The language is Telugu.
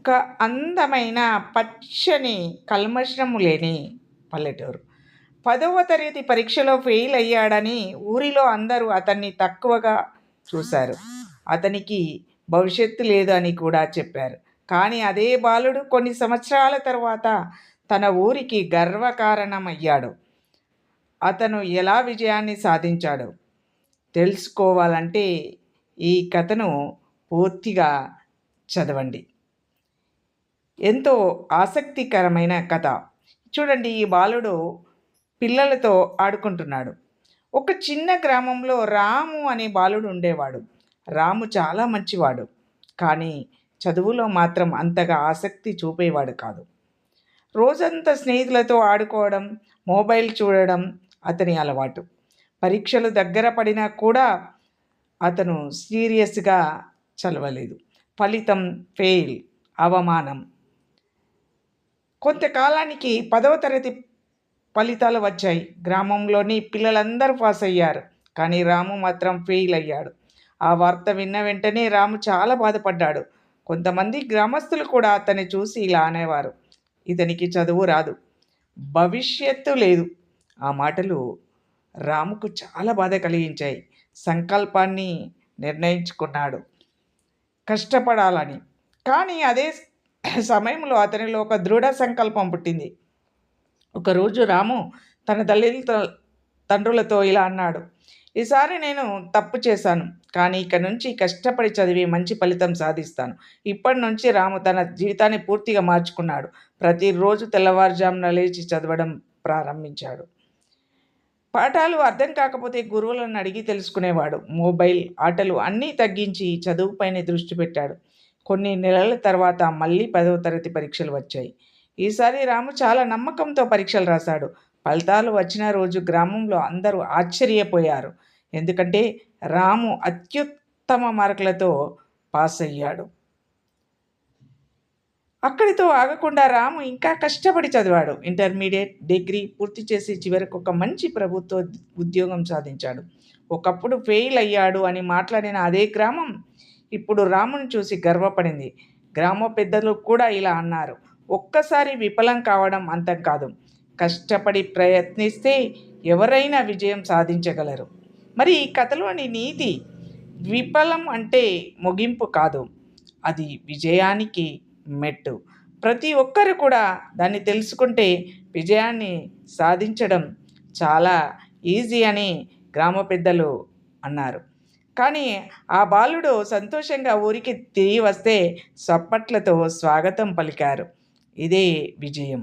ఒక అందమైన పచ్చని కల్మషము లేని పల్లెటూరు. 10వ తరగతి పరీక్షలో ఫెయిల్ అయ్యాడని ఊరిలో అందరూ అతన్ని తక్కువగా చూశారు. అతనికి భవిష్యత్తు లేదు అని కూడా చెప్పారు. కానీ అదే బాలుడు కొన్ని సంవత్సరాల తర్వాత తన ఊరికి గర్వకారణమయ్యాడు. అతను ఎలా విజయాన్ని సాధించాడో తెలుసుకోవాలంటే ఈ కథను పూర్తిగా చదవండి. ఎంతో ఆసక్తికరమైన కథ. చూడండి, ఈ బాలుడు పిల్లలతో ఆడుకుంటున్నాడు. ఒక చిన్న గ్రామంలో రాము అనే బాలుడు ఉండేవాడు. రాము చాలా మంచివాడు, కానీ చదువులో మాత్రం అంతగా ఆసక్తి చూపేవాడు కాదు. రోజంతా స్నేహితులతో ఆడుకోవడం, మొబైల్ చూడడం అతని అలవాటు. పరీక్షలు దగ్గర పడినా కూడా అతను సీరియస్గా చదవలేదు. ఫలితం ఫెయిల్, అవమానం. కొంతకాలానికి 10వ తరగతి ఫలితాలు వచ్చాయి. గ్రామంలోని పిల్లలందరూ పాస్ అయ్యారు, కానీ రాము మాత్రం ఫెయిల్ అయ్యాడు. ఆ వార్త విన్న వెంటనే రాము చాలా బాధపడ్డాడు. కొంతమంది గ్రామస్తులు కూడా అతన్ని చూసి ఇలా అనేవారు, ఇతనికి చదువు రాదు, భవిష్యత్తు లేదు. ఆ మాటలు రాముకు చాలా బాధ కలిగించాయి. సంకల్పాన్ని నిర్ణయించుకున్నాడు, కష్టపడాలని. కానీ అదే సమయంలో అతనిలో ఒక దృఢ సంకల్పం పుట్టింది. ఒకరోజు రాము తన తండ్రులతో ఇలా అన్నాడు, ఈసారి నేను తప్పు చేశాను, కానీ ఇక నుంచి కష్టపడి చదివి మంచి ఫలితం సాధిస్తాను. ఇప్పటి నుంచి రాము తన జీవితాన్ని పూర్తిగా మార్చుకున్నాడు. ప్రతిరోజు తెల్లవారుజామున లేచి చదవడం ప్రారంభించాడు. పాఠాలు అర్థం కాకపోతే గురువులను అడిగి తెలుసుకునేవాడు. మొబైల్, ఆటలు అన్నీ తగ్గించి చదువుపైనే దృష్టి పెట్టాడు. కొన్ని నెలల తర్వాత మళ్ళీ 10వ తరగతి పరీక్షలు వచ్చాయి. ఈసారి రాము చాలా నమ్మకంతో పరీక్షలు రాశాడు. ఫలితాలు వచ్చిన రోజు గ్రామంలో అందరూ ఆశ్చర్యపోయారు. ఎందుకంటే రాము అత్యుత్తమ మార్కులతో పాస్ అయ్యాడు. అక్కడితో ఆగకుండా రాము ఇంకా కష్టపడి చదివాడు. ఇంటర్మీడియట్, డిగ్రీ పూర్తి చేసి చివరికి ఒక మంచి ప్రభుత్వ ఉద్యోగం సాధించాడు. ఒకప్పుడు ఫెయిల్ అయ్యాడు అని మాట్లాడిన అదే గ్రామం ఇప్పుడు రాముని చూసి గర్వపడింది. గ్రామ పెద్దలు కూడా ఇలా అన్నారు, ఒక్కసారి విఫలం కావడం అంతం కాదు, కష్టపడి ప్రయత్నిస్తే ఎవరైనా విజయం సాధించగలరు. మరి ఈ కథలోని నీతి, విఫలం అంటే ముగింపు కాదు, అది విజయానికి మెట్టు. ప్రతి ఒక్కరు కూడా దాన్ని తెలుసుకుంటే విజయాన్ని సాధించడం చాలా ఈజీ అని గ్రామ పెద్దలు అన్నారు. కానీ ఆ బాలుడు సంతోషంగా ఊరికి తిరిగి వస్తే చప్పట్లతో స్వాగతం పలికారు. ఇదే విజయం.